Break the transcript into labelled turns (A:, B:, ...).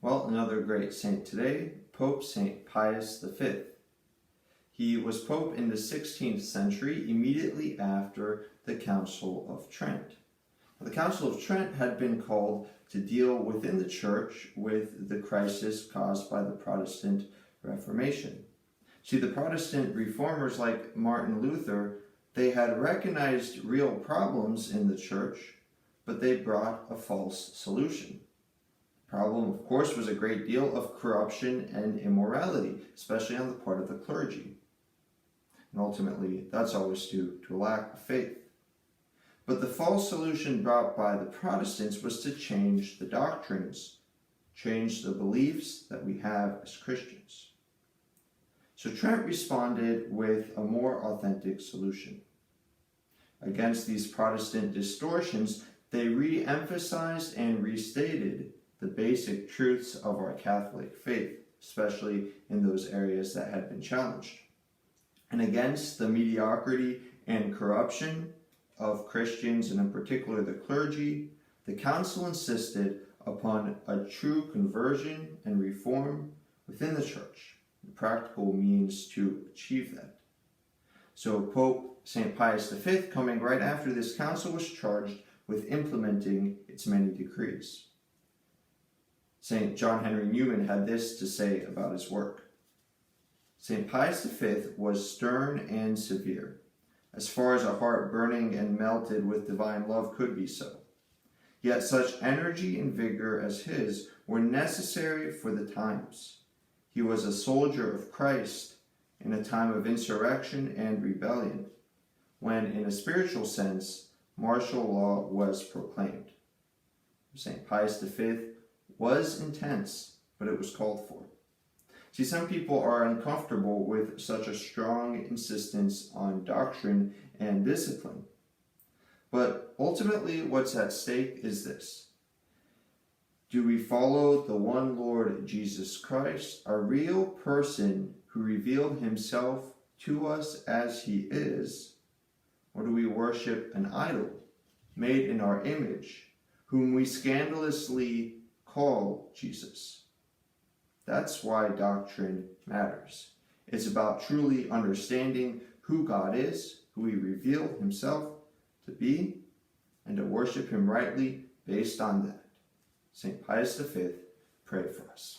A: Well, another great saint today, Pope St. Pius V. He was Pope in the 16th century, immediately after the Council of Trent. The Council of Trent had been called to deal within the Church with the crisis caused by the Protestant Reformation. See, the Protestant reformers like Martin Luther, they had recognized real problems in the Church, but they brought a false solution. The problem, of course, was a great deal of corruption and immorality, especially on the part of the clergy. And ultimately, that's always due to a lack of faith. But the false solution brought by the Protestants was to change the doctrines, change the beliefs that we have as Christians. So Trent responded with a more authentic solution. Against these Protestant distortions, they re-emphasized and restated the basic truths of our Catholic faith, especially in those areas that had been challenged. And against the mediocrity and corruption of Christians, and in particular the clergy, the council insisted upon a true conversion and reform within the Church, the practical means to achieve that. So Pope St. Pius V, coming right after this council, was charged with implementing its many decrees. St. John Henry Newman had this to say about his work. St. Pius V was stern and severe, as far as a heart burning and melted with divine love could be so. Yet such energy and vigor as his were necessary for the times. He was a soldier of Christ in a time of insurrection and rebellion, when, in a spiritual sense, martial law was proclaimed. St. Pius V was intense, but it was called for. See, some people are uncomfortable with such a strong insistence on doctrine and discipline. But ultimately, what's at stake is this. Do we follow the one Lord Jesus Christ, a real person who revealed himself to us as he is, or do we worship an idol made in our image, whom we scandalously call Jesus? That's why doctrine matters. It's about truly understanding who God is, who he revealed himself to be, and to worship him rightly based on that. St. Pius V, pray for us.